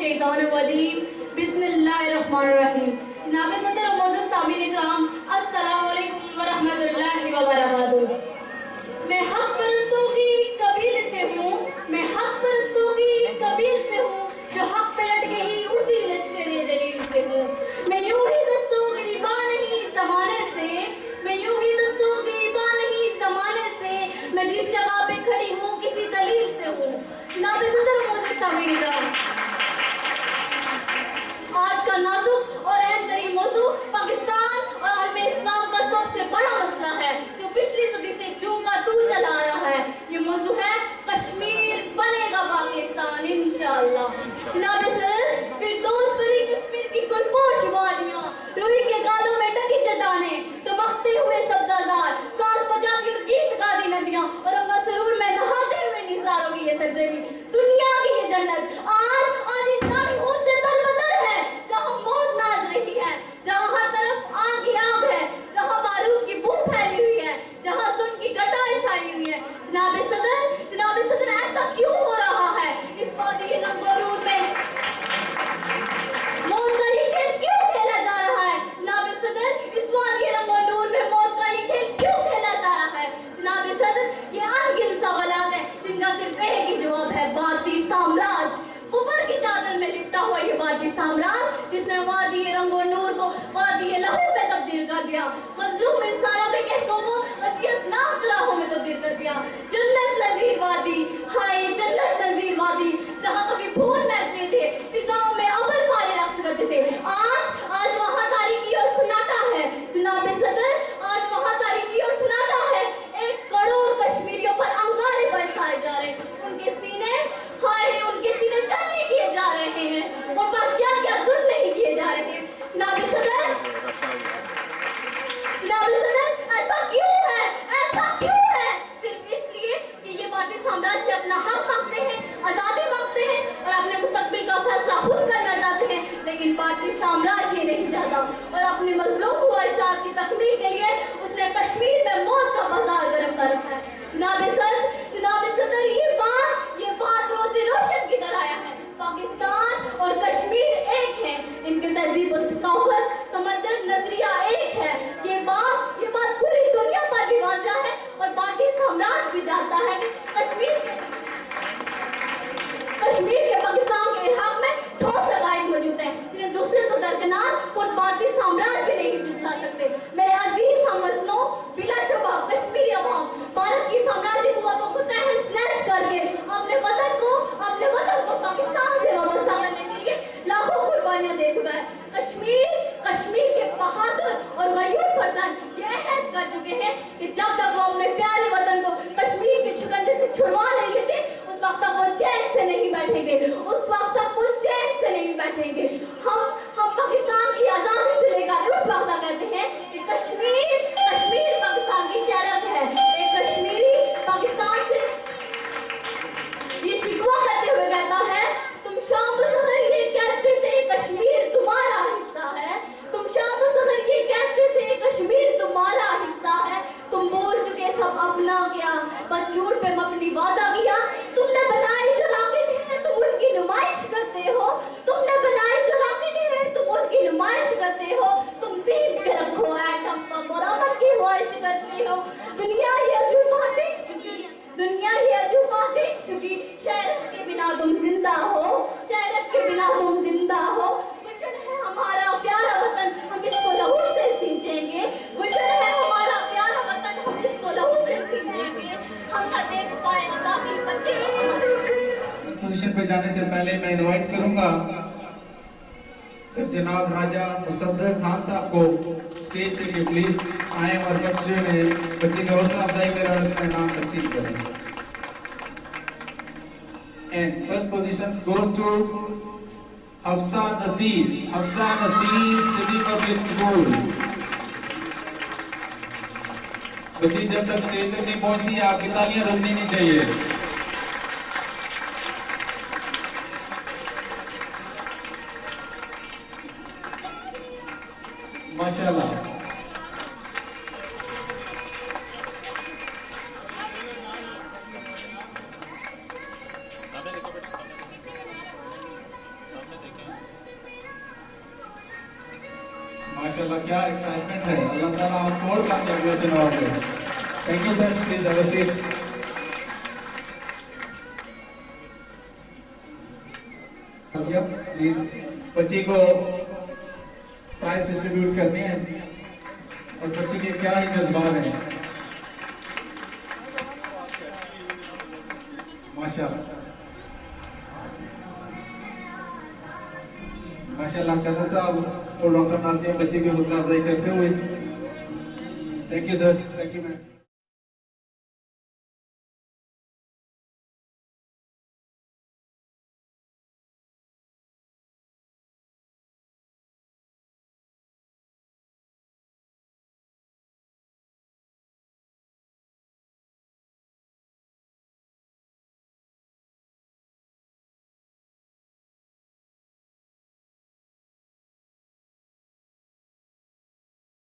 मिनश्शैतानिर्रजीम बिस्मिल्लाहिर्रहमानिर्रहीम। जनाब सदर और मोअज़्ज़ज़ सामीन इकराम, अस्सलामु अलैकुम व रहमतुल्लाहि व बरकातुहू। मैं हक परस्तों की कबील से हूँ, मैं हक परस्तों की कबील से हूँ, जो हक पे लट गई उसी लश्करे जलील से हूँ। मैं यूं ही दस्तों गिरिबान नहीं ज़माने से, मैं यूं ही दस्तों गिरिबान नहीं ज़माने से, मैं जिस जगह पे खड़ी हूँ किसी दलील से हूँ। जनाब सदर और मोअज़्ज़ज़ सामीन इकराम, आज का नाजुक और अहम तरीन मौजू पाकिस्तान और आलम इस्लाम का सबसे बड़ा मसला है, जो पिछली सदी से चूं का तू चला आ रहा है। ये मौजू है कश्मीर बनेगा पाकिस्तान इंशाअल्लाह। जनाब सर, फिरदौस भरी कश्मीर की गुलपोश वादियां, रूही के गालों में ढकी चट्टानें, दमकते हुए सब्ज़ाज़ार, सांस बजाती और गीत गाती नदियां, और अम्मा सरूर में नहाते हुए निज़ारों की ये सरज़मीं, दुनिया की ये जन्नत आज इंसानी खून से तरबतर है, जहाँ मौत नाच रही है, जहाँ हर तरफ आग ही आग है, जहाँ बारूद की बू फैली हुई है, जहाँ सुन की घटाएं छाई हुई है। जनाब सदर, ऐसा क्यों हो रहा है? इस वादी लंगोरूर में मौत का ये खेल क्यों खेला जा रहा है? जनाब सदर, इस वादी लंगोरूर में मौत का ये खेल क्यों खेला जा रहा है? जनाब सदर, ये अनगिनत सवालात हैं जिनका सिर्फ एक ही जवाब है, वादी साम्राज्य। कुफर की चादर में लिपटा हुआ ये वादी साम्राज्य, जिसने वादी रंगो नूर को वादी लहू में तब्दील कर दिया, मजलूम इंसानों के कहकों को अज़ियतनाक राहों में तब्दील कर दिया। जन्नत नज़ीर वादी, हाय जन्नत नज़ीर वादी, जहाँ कभी फूल महकते थे, फिजाओं में अबर वाले रक्स करते थे, आज वहाँ तारीकी और सन्नाटा है। जनाब सदर, आज वहाँ तारीकी और सन्नाटा है। 1 करोड़ कश्मीरियों पर अंगारे बरसाए जा रहे हैं, उनके सीने छलनी किए जा रहे हैं, उन पर क्या क्या जुल्म नहीं किए जा रहे हैं। जनाब सदर, ऐसा क्यों है? सिर्फ इसलिए कि ये वादी साम्राज्य से अपना हक मांगते हैं, आजादी मांगते हैं और अपने मुस्तकबिल का फैसला खुद करना चाहते हैं। लेकिन वादी साम्राज्य ये नहीं चाहता, और अपनी मजलूम हुआ इशार की तकमील के लिए उसने कश्मीर में मौत का बाजार गर्म कर रखा है। जनाब सदर, ये बात रोज़े रोशन की तरह है। पाकिस्तान और कश्मीर एक हैं, इनके तहजीब और सकाफत, तमद्दुन, नजरिया एक है। ये बात पूरी दुनिया पर भी वाज़िह है, और बाकी साम्राज्य भी जानता है कि कश्मीर के पाकिस्तान के इलाक़ में ठोस अक़ाइद मौजूद हैं, जिन्हें दूसरे तो दरकिनार और बाकी साम्राज्य भी नहीं झुठला सकते। मेरे अजीज हमवतनों, बिलाशुबा कश्मीरी अवाम भारत की साम्राज्य कुव्वतों को तहस-नहस करके अपने वतन को पाकिस्तान से वाबस्ता करने के लिए लाखों कुर्बानियां दे चुका है। कश्मीर के बहादुर और गयूर फर्जंद ये अहद कर चुके हैं कि जब तक वो अपने प्यारे वतन को कश्मीर के शिकंजे से छुड़वा नहीं लेते, उस वक्त तक वो चैन से नहीं बैठेंगे। हम पाकिस्तान की आजादी से लेकर उस वक्त तक कहते हैं कि कश्मीर पाकिस्तान की शर्त है। एक कश्मीरी पाकिस्तान से ये शिकवा करते हुए कहता है, तुम शाम सफर ये कहते थे कश्मीर तुम्हारा हिस्सा है, तुम शाम सफर ये कहते थे कश्मीर तुम्हारा हिस्सा है, तुम बोल चुके सब अपना गया, बस झूठ पे मबनी वादा किया, तुमने बनाई जो राकेट है तुम उनकी नुमाइश करते हो, करते हो, तुम सीध के रखो एटम बम और अमन की ख्वाहिश करते हो। दुनिया ये अजूबा देख चुकी, शहरत के बिना तुम जिंदा हो, गुलशन है हमारा प्यारा वतन, हम इसको लहू से सींचेंगे, गुलशन है हमारा प्यारा वतन, हम इसको लहू से सींचेंगे, हम न देख पाए आजादी बच्चे। इस पोजीशन पे जाने से पहले मैं इनवाइट करूंगा जनाब राजा मुसद्दर खान साहब को स्टेज पे लिए प्लीज आए और बच्चों ने बच्चे की हौसला अफजाई करें और उसका नाम तस्लीम करें। And first position goes to Hafsa Naseer, City Public School. बच्ची जब तक स्टेज तक नहीं पहुंचती आपकी तालियां रुकनी नहीं चाहिए। माशाल्लाह। माशाल्लाह क्या एक्साइटमेंट है। अल्लाह ताला आपको और कामयाबियों से नवाजे। Thank you sir, please have a seat. Please बच्ची को प्राइज डिस्ट्रीब्यूट करनी है और बच्ची के क्या ही जज्बात हैं माशाल्लाह माशाल्लाह। कर्नल साहब और डॉक्टर नाज़िया बच्ची की हौसला अफजाई करते हुए, thank you sir, thank you ma'am.